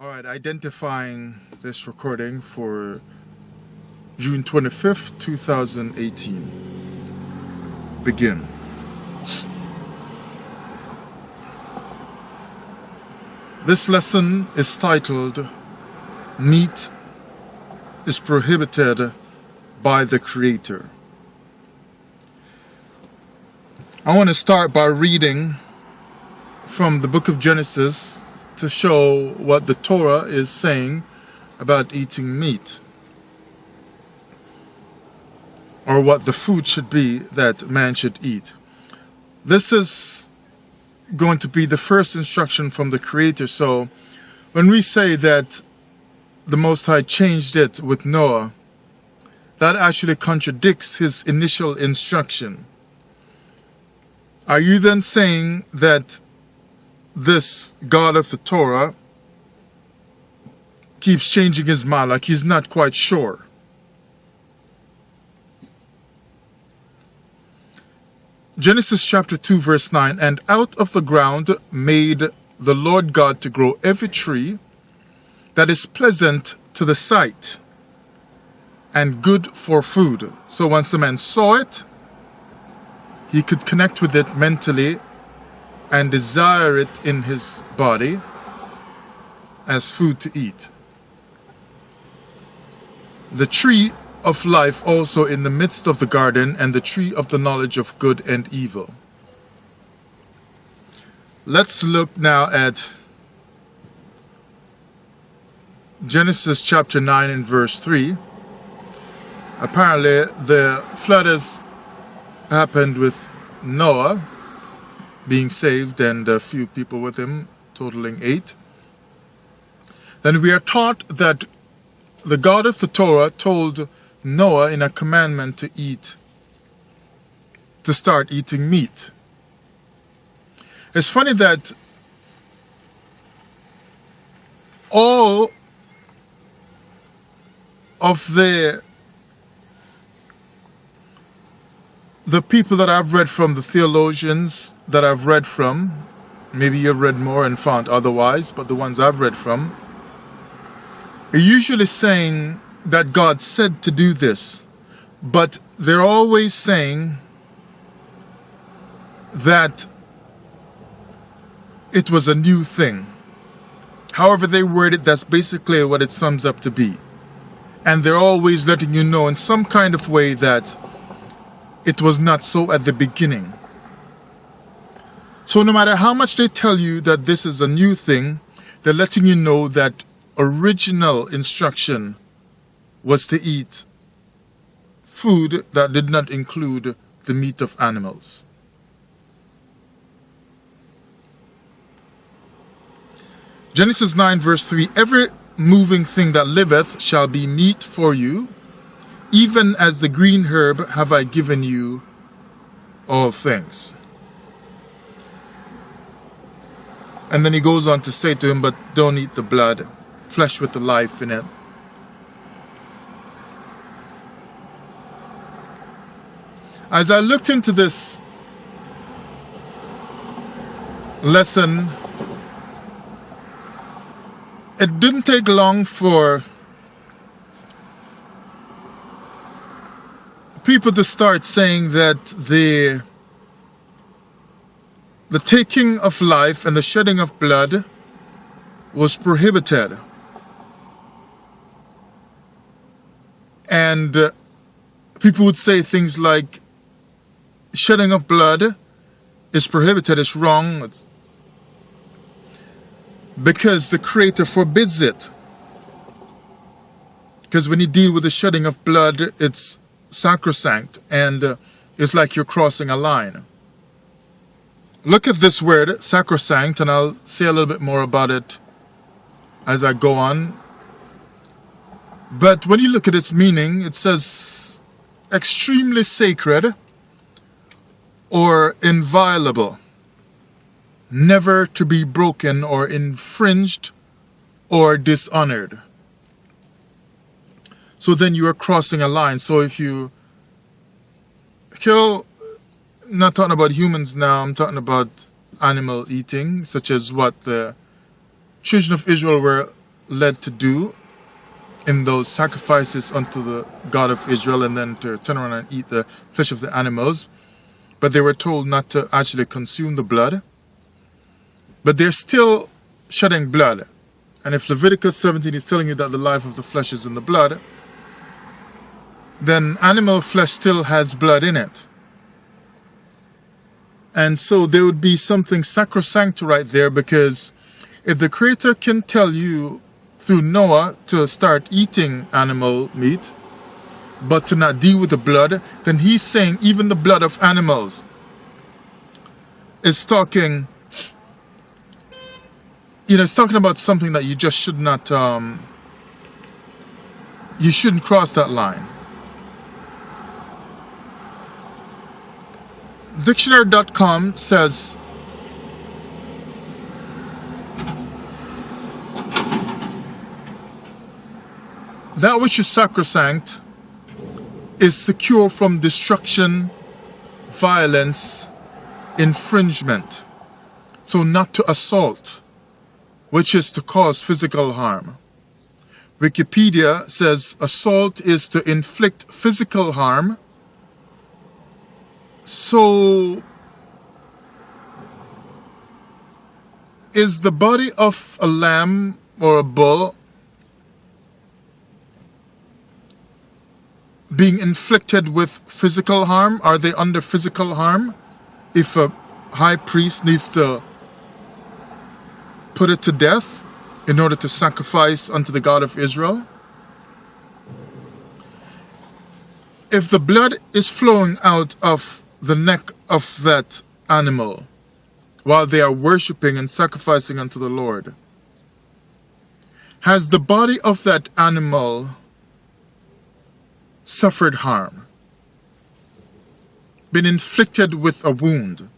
Alright, identifying this recording for June 25th, 2018. Begin. This lesson is titled, Meat is Prohibited by the Creator. I want to start by reading from the book of Genesis to show what the Torah is saying about eating meat, or what the food should be that man should eat. This is going to be the first instruction from the Creator. So when we say that the Most High changed it with Noah, that actually contradicts his initial instruction. Are you then saying that this God of the Torah keeps changing his mind, like he's not quite sure? Genesis chapter 2 verse 9, and out of the ground made the Lord God to grow every tree that is pleasant to the sight and good for food. So once the man saw it, he could connect with it mentally and desire it in his body as food to eat. The tree of life also in the midst of the garden, and the tree of the knowledge of good and evil. Let's look now at Genesis chapter 9 and verse 3. Apparently the flood has happened with Noah being saved and a few people with him, totaling 8. Then we are taught that the God of the Torah told Noah in a commandment to start eating meat. It's funny that all of the people that I've read from, the theologians that I've read from, maybe you've read more and found otherwise, but the ones I've read from, are usually saying that God said to do this, but they're always saying that it was a new thing. However they word it, that's basically what it sums up to be. And they're always letting you know in some kind of way that it was not so at the beginning. So no matter how much they tell you that this is a new thing, they're letting you know that original instruction was to eat food that did not include the meat of animals. Genesis 9 verse 3, every moving thing that liveth shall be meat for you, even as the green herb have I given you all things. And then he goes on to say to him, but don't eat the blood, flesh with the life in it. As I looked into this lesson, it didn't take long for people to start saying that the taking of life and the shedding of blood was prohibited. And people would say things like, shedding of blood is prohibited, it's wrong, because the Creator forbids it. Because when you deal with the shedding of blood, it's sacrosanct, and it's like you're crossing a line. Look at this word, sacrosanct, and I'll say a little bit more about it as I go on. But when you look at its meaning, it says extremely sacred or inviolable, never to be broken or infringed or dishonored. So then you are crossing a line. So if you kill, not talking about humans now, I'm talking about animal eating, such as what the children of Israel were led to do in those sacrifices unto the God of Israel, and then to turn around and eat the flesh of the animals. But they were told not to actually consume the blood. But they're still shedding blood. And if Leviticus 17 is telling you that the life of the flesh is in the blood, then animal flesh still has blood in it. And so there would be something sacrosanct right there, because if the Creator can tell you through Noah to start eating animal meat, but to not deal with the blood, then he's saying even the blood of animals is talking, it's talking about something that you just should not, you shouldn't cross that line. Dictionary.com says, that which is sacrosanct is secure from destruction, violence, infringement. So not to assault, which is to cause physical harm. Wikipedia says assault is to inflict physical harm. So is the body of a lamb or a bull being inflicted with physical harm? Are they under physical harm if a high priest needs to put it to death in order to sacrifice unto the God of Israel? If the blood is flowing out of the neck of that animal while they are worshiping and sacrificing unto the Lord, has the body of that animal suffered harm, been inflicted with a wound,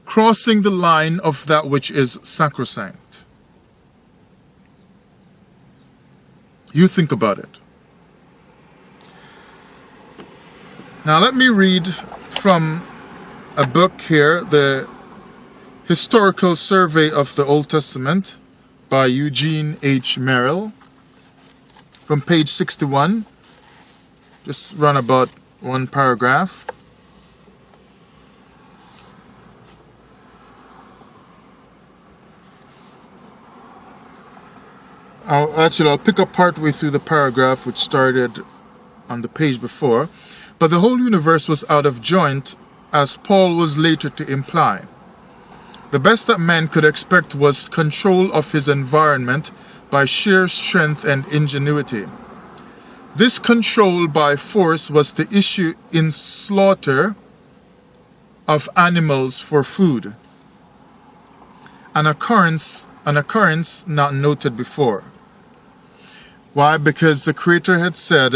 crossing the line of that which is sacrosanct? You think about it. Now let me read from a book here, the Historical Survey of the Old Testament by Eugene H. Merrill, from page 61. Just run about one paragraph. I'll pick up partway through the paragraph which started on the page before. But the whole universe was out of joint, as Paul was later to imply. The best that man could expect was control of his environment by sheer strength and ingenuity. This control by force was to issue in slaughter of animals for food, an occurrence not noted before. Why? Because the Creator had said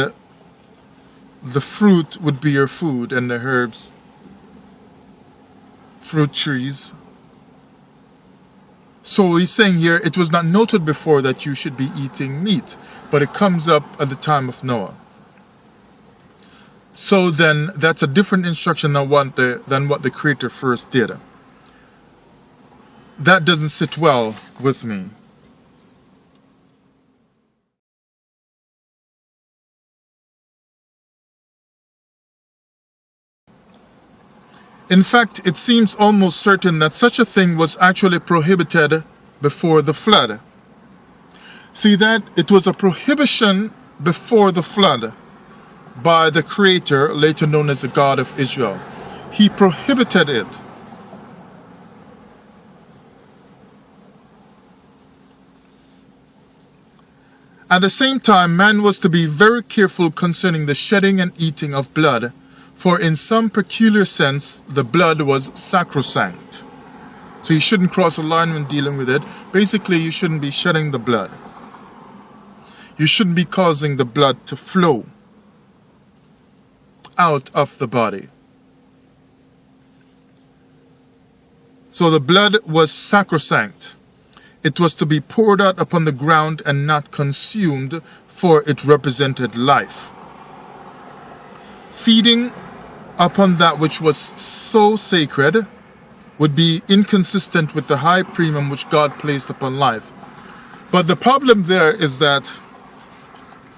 the fruit would be your food, and the herbs, fruit trees. So he's saying here, it was not noted before that you should be eating meat, but it comes up at the time of Noah. So then that's a different instruction than what the Creator first did. That doesn't sit well with me. In fact, it seems almost certain that such a thing was actually prohibited before the flood. See that? It was a prohibition before the flood by the Creator, later known as the God of Israel. He prohibited it. At the same time, man was to be very careful concerning the shedding and eating of blood, for in some peculiar sense, the blood was sacrosanct. So you shouldn't cross a line when dealing with it. Basically, you shouldn't be shedding the blood. You shouldn't be causing the blood to flow out of the body. So the blood was sacrosanct. It was to be poured out upon the ground and not consumed, for it represented life. Feeding upon that which was so sacred would be inconsistent with the high premium which God placed upon life. But the problem there is that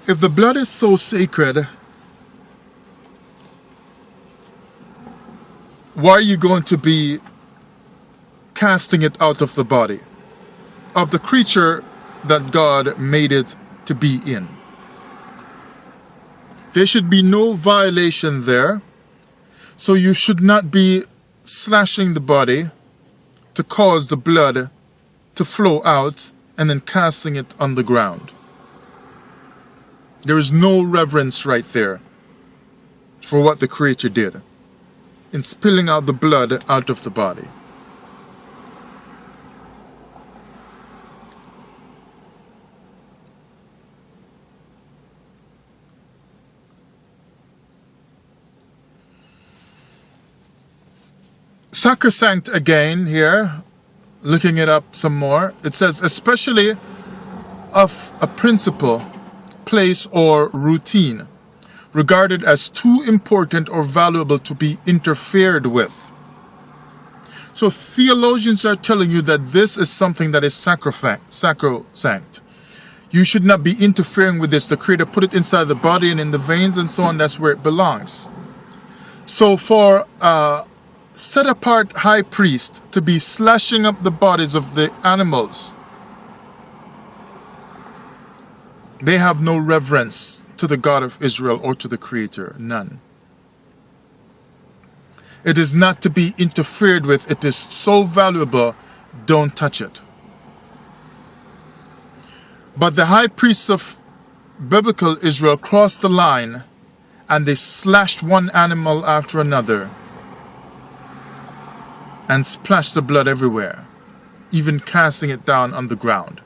if the blood is so sacred, why are you going to be casting it out of the body of the creature that God made it to be in? There should be no violation there, so you should not be slashing the body to cause the blood to flow out and then casting it on the ground. There is no reverence right there for what the Creator did in spilling out the blood out of the body. Sacrosanct again here, looking it up some more, it says especially of a principle, place or routine regarded as too important or valuable to be interfered with. So theologians are telling you that this is something that is sacrosanct. You should not be interfering with this. The Creator put it inside the body and in the veins and so on. That's where it belongs. So for set apart high priest to be slashing up the bodies of the animals, they have no reverence to the God of Israel or to the Creator. None. It is not to be interfered with. It is so valuable, don't touch it. But the high priests of biblical Israel crossed the line and they slashed one animal after another and splashed the blood everywhere, even casting it down on the ground.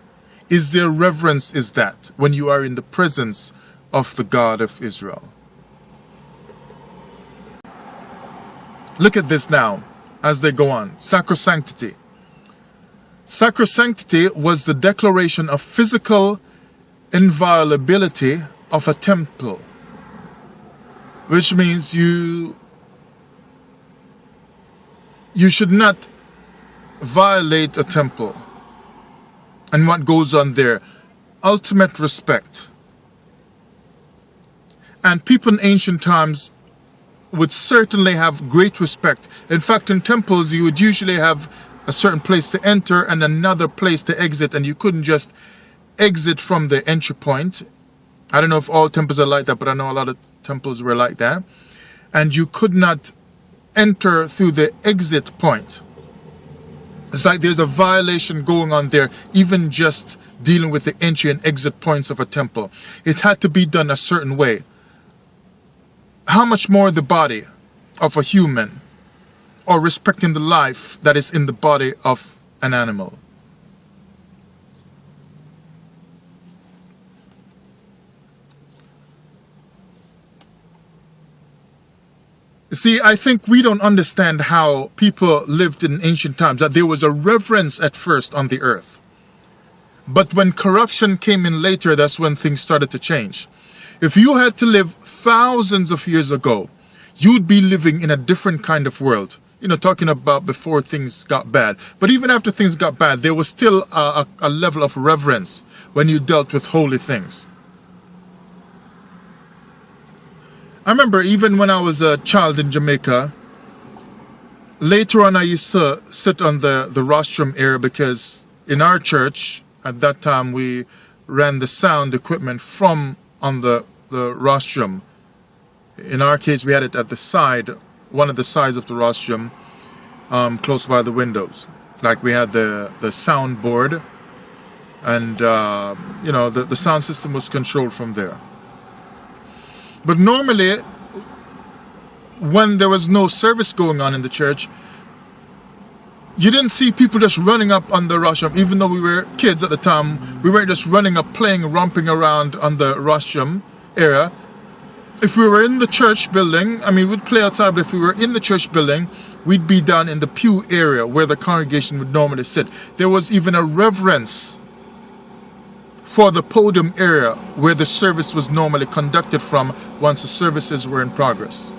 Is there reverence is that when you are in the presence of the God of Israel? Look at this now as they go on. Sacrosanctity. Sacrosanctity was the declaration of physical inviolability of a temple, which means you should not violate a temple and what goes on there. Ultimate respect. And people in ancient times would certainly have great respect. In fact, in temples you would usually have a certain place to enter and another place to exit, and you couldn't just exit from the entry point. I don't know if all temples are like that, but I know a lot of temples were like that. And you could not enter through the exit point. It's like there's a violation going on there, even just dealing with the entry and exit points of a temple. It had to be done a certain way. How much more the body of a human, or respecting the life that is in the body of an animal? You see, I think we don't understand how people lived in ancient times, that there was a reverence at first on the earth. But when corruption came in later, that's when things started to change. If you had to live thousands of years ago, you'd be living in a different kind of world. You know, talking about before things got bad. But even after things got bad, there was still a level of reverence when you dealt with holy things. I remember even when I was a child in Jamaica, later on I used to sit on the rostrum area, because in our church at that time we ran the sound equipment from on the rostrum. In our case we had it at the side, one of the sides of the rostrum, close by the windows. Like we had the sound board, and you know, the sound system was controlled from there. But normally, when there was no service going on in the church, you didn't see people just running up on the rostrum. Even though we were kids at the time, we weren't just running up, playing, romping around on the rostrum area. If we were in the church building, I mean, we'd play outside, but if we were in the church building, we'd be down in the pew area where the congregation would normally sit. There was even a reverence for the podium area where the service was normally conducted from once the services were in progress.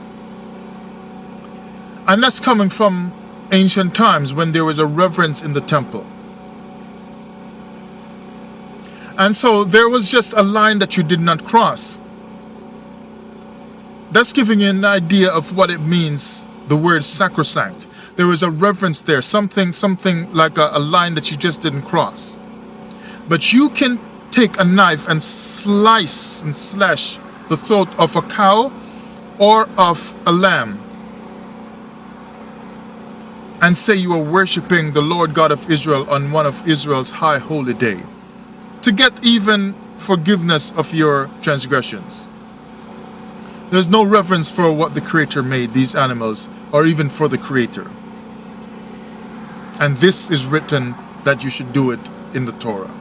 And that's coming from ancient times when there was a reverence in the temple. And so there was just a line that you did not cross. That's giving you an idea of what it means, the word sacrosanct. There is a reverence there, something like a line that you just didn't cross. But you can take a knife and slice and slash the throat of a cow or of a lamb and say you are worshiping the Lord God of Israel on one of Israel's high holy day, to get even forgiveness of your transgressions. There's no reverence for what the Creator made, these animals, or even for the Creator. And this is written that you should do it in the Torah.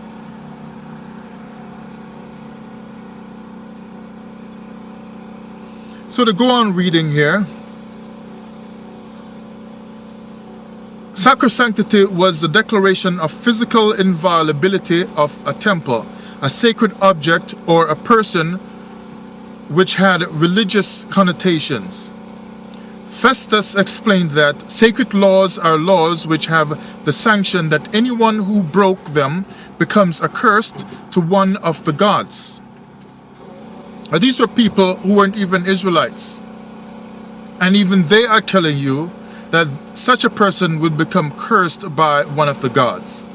So to go on reading here, sacrosanctity was the declaration of physical inviolability of a temple, a sacred object, or a person which had religious connotations. Festus explained that sacred laws are laws which have the sanction that anyone who broke them becomes accursed to one of the gods. Now, these were people who weren't even Israelites. And even they are telling you that such a person would become cursed by one of the gods.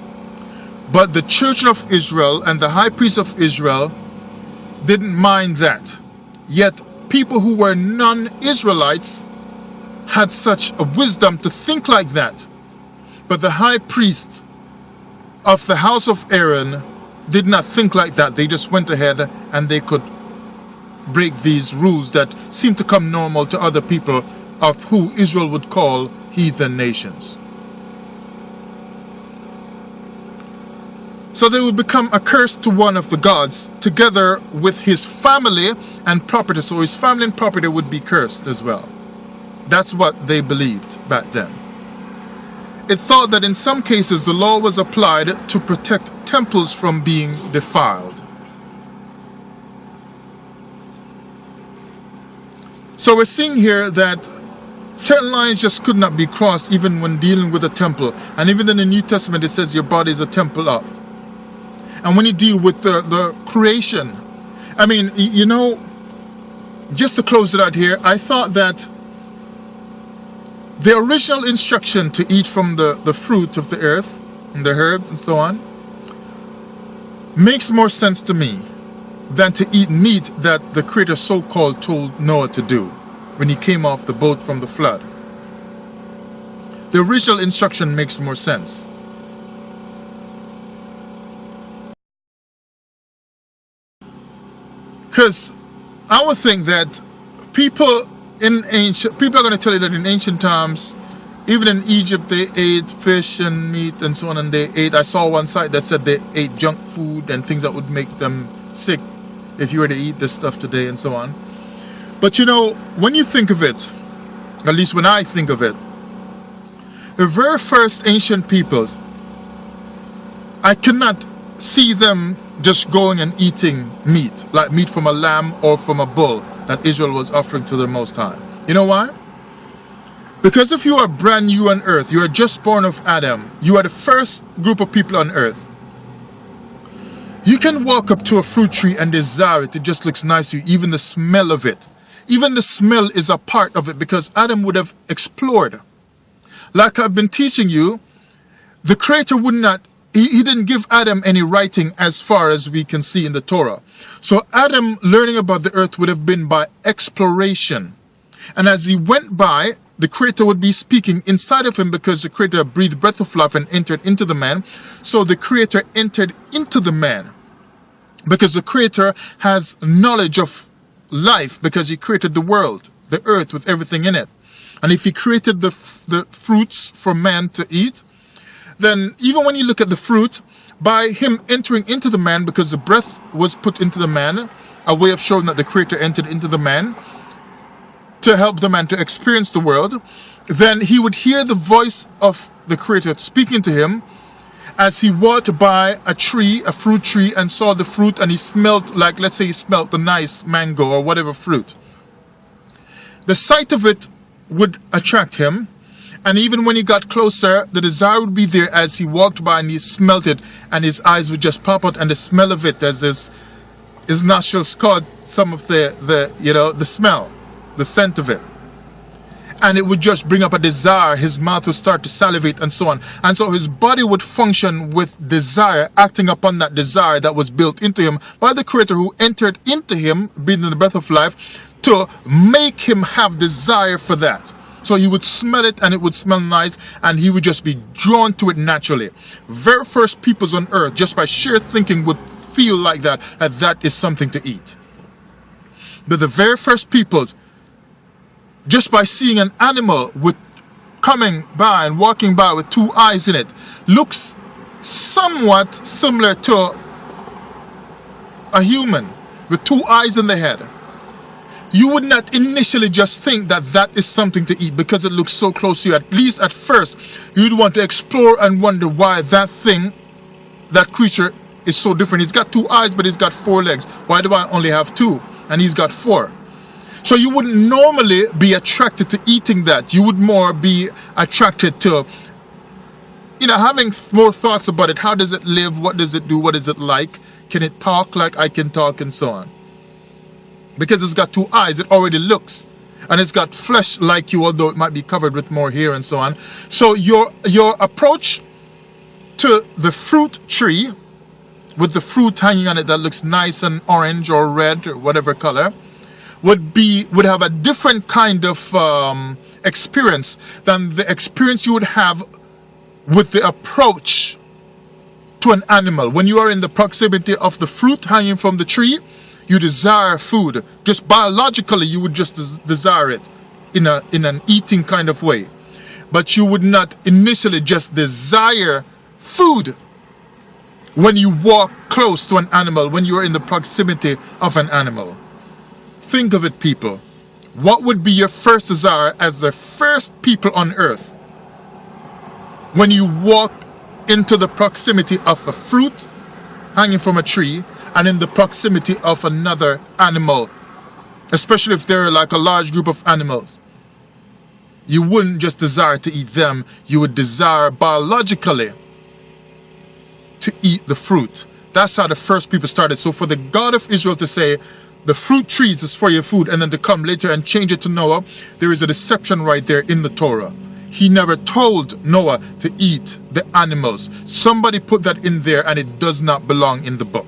But the children of Israel and the high priest of Israel didn't mind that. Yet people who were non-Israelites had such a wisdom to think like that. But the high priest of the house of Aaron did not think like that. They just went ahead and they could break these rules that seem to come normal to other people of who Israel would call heathen nations. So they would become accursed to one of the gods together with his family and property. So his family and property would be cursed as well. That's what they believed back then. It thought that in some cases the law was applied to protect temples from being defiled. So we're seeing here that certain lines just could not be crossed even when dealing with a temple. And even in the New Testament it says your body is a temple of. And when you deal with the creation, I mean, you know, just to close it out here, I thought that the original instruction to eat from the fruit of the earth and the herbs and so on makes more sense to me than to eat meat that the Creator so-called told Noah to do when he came off the boat from the flood. The original instruction makes more sense. Because I would think that people are going to tell you that in ancient times, even in Egypt, they ate fish and meat and so on, and I saw one site that said they ate junk food and things that would make them sick if you were to eat this stuff today and so on. But you know, when you think of it, at least when I think of it, the very first ancient peoples, I cannot see them just going and eating meat, like meat from a lamb or from a bull that Israel was offering to the Most High. You know why? Because if you are brand new on earth, you are just born of Adam, you are the first group of people on earth. You can walk up to a fruit tree and desire it. It just looks nice to you, even the smell of it. Even the smell is a part of it because Adam would have explored. Like I've been teaching you, the Creator would not, he didn't give Adam any writing as far as we can see in the Torah. So Adam learning about the earth would have been by exploration. And as he went by, the Creator would be speaking inside of him because the Creator breathed breath of life and entered into the man. So the Creator entered into the man because the Creator has knowledge of life because he created the world, the earth with everything in it. And if he created the fruits for man to eat, then even when you look at the fruit, by him entering into the man, because the breath was put into the man, a way of showing that the Creator entered into the man to help the man to experience the world, then he would hear the voice of the Creator speaking to him as he walked by a tree, a fruit tree, and saw the fruit, and he smelled, like, let's say he smelled the nice mango or whatever fruit. The sight of it would attract him, And even when he got closer, the desire would be there as he walked by and he smelt it, and his eyes would just pop out, and the smell of it, as his nostrils caught some of the smell, the scent of it. And it would just bring up a desire. His mouth would start to salivate and so on. And so his body would function with desire, acting upon that desire that was built into him by the Creator who entered into him, breathing the breath of life, to make him have desire for that. So he would smell it and it would smell nice, and he would just be drawn to it naturally. Very first peoples on earth, just by sheer thinking, would feel like that is something to eat. But the very first peoples, just by seeing an animal coming by and walking by with two eyes in it, looks somewhat similar to a human with two eyes in the head. You would not initially just think that is something to eat because it looks so close to you. At least at first, you'd want to explore and wonder why that creature is so different. He's got two eyes, but he's got four legs. Why do I only have two? And he's got four. So you wouldn't normally be attracted to eating that. You would more be attracted to, having more thoughts about it. How does it live? What does it do? What is it like? Can it talk like I can talk, and so on? Because it's got two eyes, it already looks. And it's got flesh like you, although it might be covered with more hair and so on. So your approach to the fruit tree, with the fruit hanging on it that looks nice and orange or red or whatever color, would have a different kind of experience than the experience you would have with the approach to an animal. When you are in the proximity of the fruit hanging from the tree, you desire food. Just biologically, you would just desire it in an eating kind of way. But you would not initially just desire food when you walk close to an animal, when you are in the proximity of an animal. Think of it, people. What would be your first desire as the first people on earth when you walk into the proximity of a fruit hanging from a tree and in the proximity of another animal, especially if they're like a large group of animals? You wouldn't just desire to eat them, you would desire biologically to eat the fruit. That's how the first people started. So for the God of Israel to say, the fruit trees is for your food, and then to come later and change it to Noah, there is a deception right there in the Torah. He never told Noah to eat the animals. Somebody put that in there, and it does not belong in the book.